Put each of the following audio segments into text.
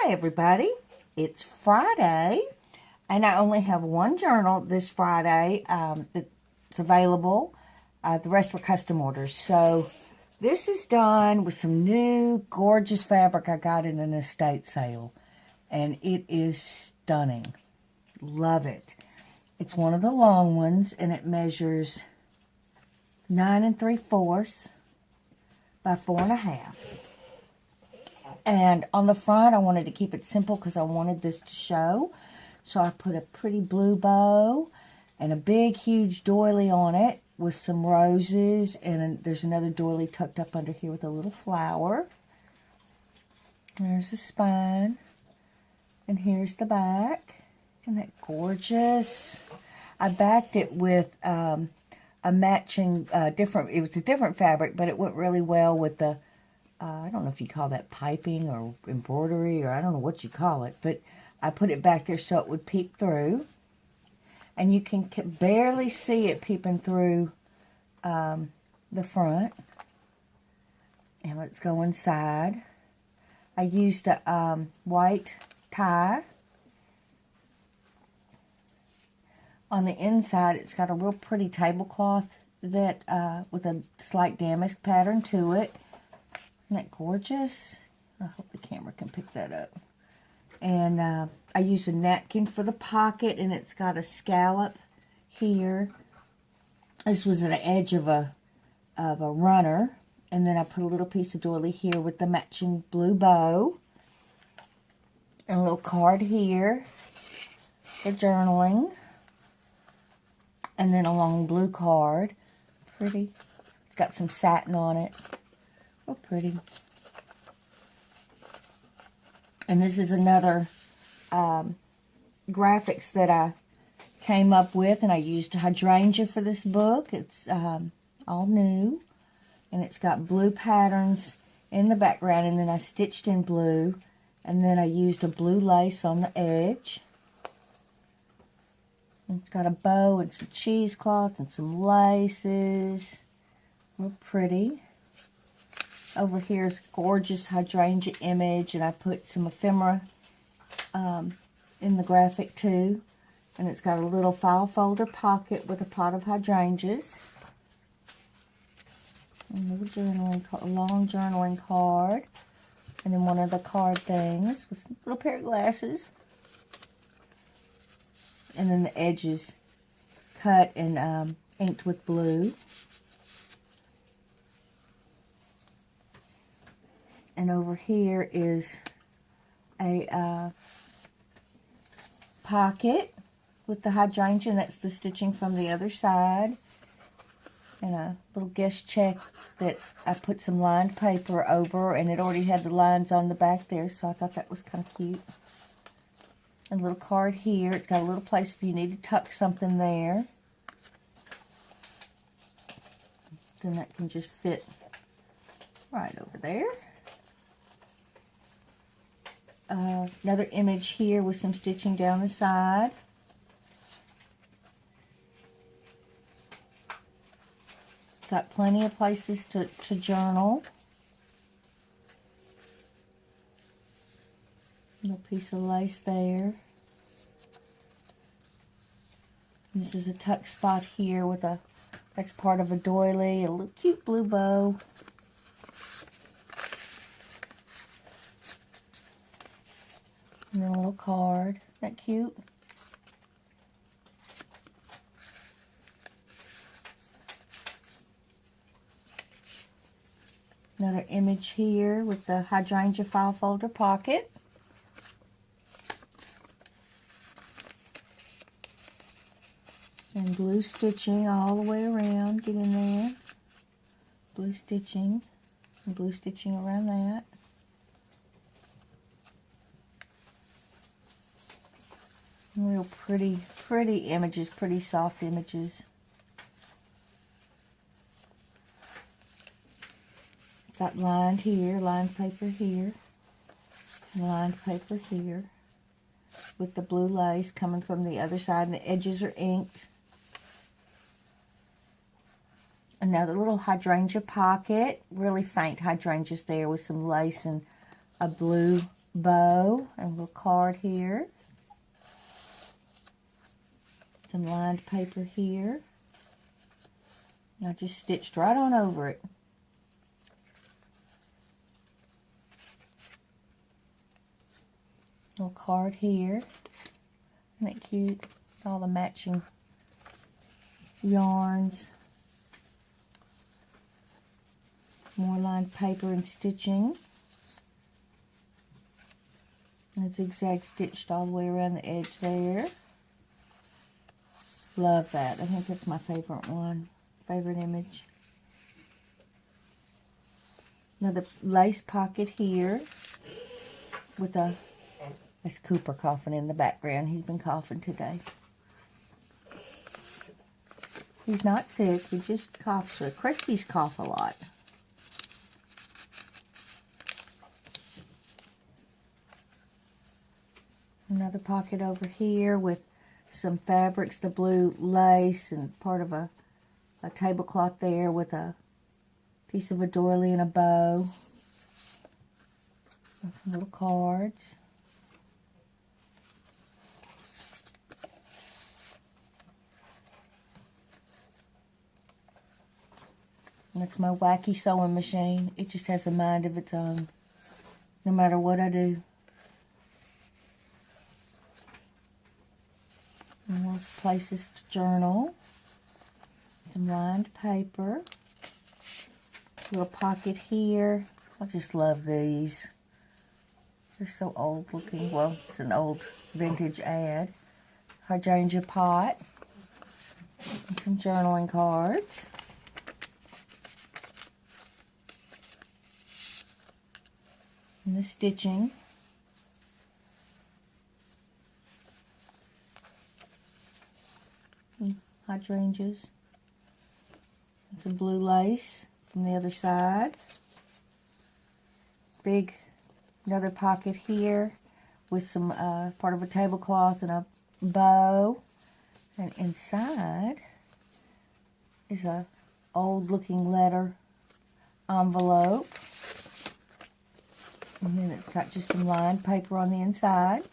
Hi everybody, it's Friday and I only have one journal this Friday that's available. The rest were custom orders. So this is done with some new gorgeous fabric I got in an estate sale and it is stunning. Love it. It's one of the long ones and it measures 9 3/4 by 4.5. And on the front, I wanted to keep it simple because I wanted this to show. So I put a pretty blue bow and a big, huge doily on it with some roses. And there's another doily tucked up under here with a little flower. There's the spine. And here's the back. Isn't that gorgeous? I backed it with a matching, it was a different fabric, but it went really well with the I don't know if you call that piping or embroidery or I don't know what you call it, but I put it back there so it would peep through. And you can barely see it peeping through the front. And let's go inside. I used a white tie. On the inside, it's got a real pretty tablecloth that with a slight damask pattern to it. Isn't that gorgeous? I hope the camera can pick that up. And I used a napkin for the pocket, and it's got a scallop here. This was at the edge of a runner, and then I put a little piece of doily here with the matching blue bow, and a little card here for journaling, and then a long blue card. Pretty. It's got some satin on it. Oh, pretty. And this is another graphics that I came up with, and I used Hydrangea for this book. It's all new, and it's got blue patterns in the background, and then I stitched in blue, and then I used a blue lace on the edge. And it's got a bow and some cheesecloth and some laces. Real pretty. Over here is a gorgeous hydrangea image, and I put some ephemera in the graphic too. And it's got a little file folder pocket with a pot of hydrangeas. And a long journaling card. And then one of the card things with a little pair of glasses. And then the edges cut and inked with blue. And over here is a pocket with the hydrangea, and that's the stitching from the other side. And a little guest check that I put some lined paper over, and it already had the lines on the back there, so I thought that was kind of cute. And a little card here. It's got a little place if you need to tuck something there. Then that can just fit right over there. Another image here with some stitching down the side. Got plenty of places to journal. Little piece of lace there. This is a tuck spot here with that's part of a doily, a little cute blue bow. And then a little card. Isn't that cute? Another image here with the hydrangea file folder pocket. And blue stitching all the way around. Get in there. Blue stitching. And blue stitching around that. Real pretty images, pretty soft images. Got lined here, lined paper here, and lined paper here, with the blue lace coming from the other side, and the edges are inked. Another little hydrangea pocket, really faint hydrangeas there with some lace and a blue bow and a little card here. Some lined paper here. I just stitched right on over it. Little card here. Isn't that cute? All the matching yarns. More lined paper and stitching. And zigzag stitched all the way around the edge there. Love that. I think that's my favorite one. Favorite image. Another lace pocket here with a, that's Cooper coughing in the background. He's been coughing today. He's not sick, he just coughs. Kresge's cough a lot. Another pocket over here with some fabrics, the blue lace and part of a tablecloth there with a piece of a doily and a bow. And some little cards. And that's my wacky sewing machine. It just has a mind of its own, no matter what I do. More places to journal. Some lined paper. Little pocket here. I just love these. They're so old looking. Well, it's an old vintage ad. Hydrangea pot. And some journaling cards. And the stitching. Hydrangeas. And some blue lace from the other side. Big, another pocket here with some part of a tablecloth and a bow. And inside is a old looking letter envelope. And then it's got just some lined paper on the inside.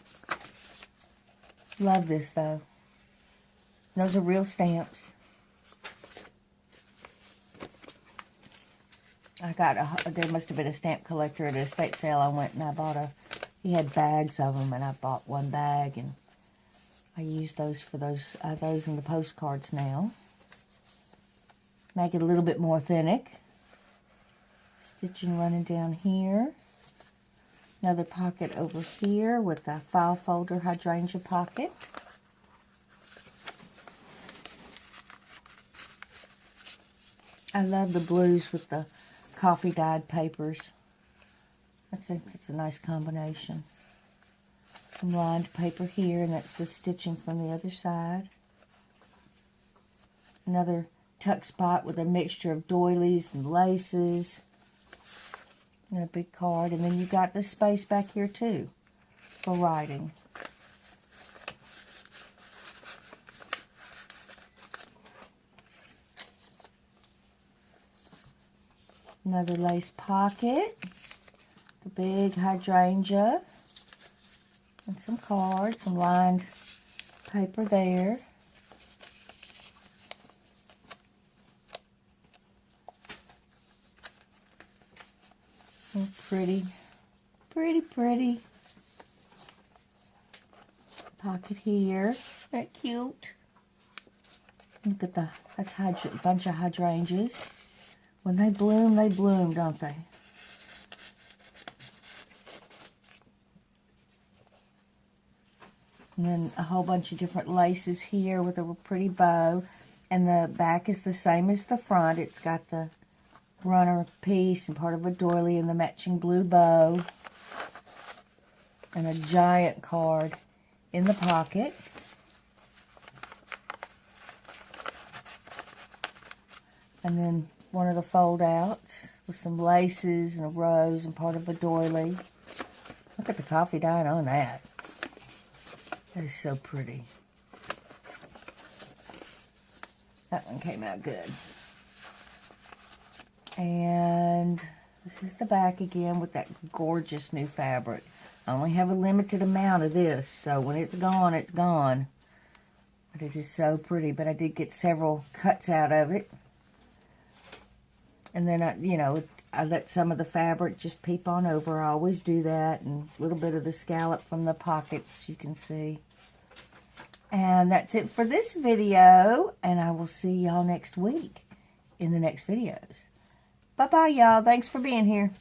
Love this though. Those are real stamps. I got there must have been a stamp collector at a estate sale. I went and I bought he had bags of them and I bought one bag and I use those for those in the postcards now. Make it a little bit more authentic. Stitching running down here. Another pocket over here with a file folder hydrangea pocket. I love the blues with the coffee dyed papers. I think it's a nice combination. Some lined paper here, and that's the stitching from the other side. Another tuck spot with a mixture of doilies and laces. And a big card. And then you've got the space back here too for writing. Another lace pocket. The big hydrangea. And some cards, some lined paper there. Oh, pretty, pretty, pretty. Pocket here. Isn't that cute? Look at that's a bunch of hydrangeas. When they bloom, don't they? And then a whole bunch of different laces here with a pretty bow. And the back is the same as the front. It's got the runner piece and part of a doily and the matching blue bow. And a giant card in the pocket. And then one of the fold outs with some laces and a rose and part of a doily. Look at the coffee dye on that. That is so pretty. That one came out good. And this is the back again with that gorgeous new fabric. I only have a limited amount of this, so when it's gone, it's gone. But it is so pretty. But I did get several cuts out of it. And then, I let some of the fabric just peep on over. I always do that. And a little bit of the scallop from the pockets, you can see. And that's it for this video. And I will see y'all next week in the next videos. Bye-bye, y'all. Thanks for being here.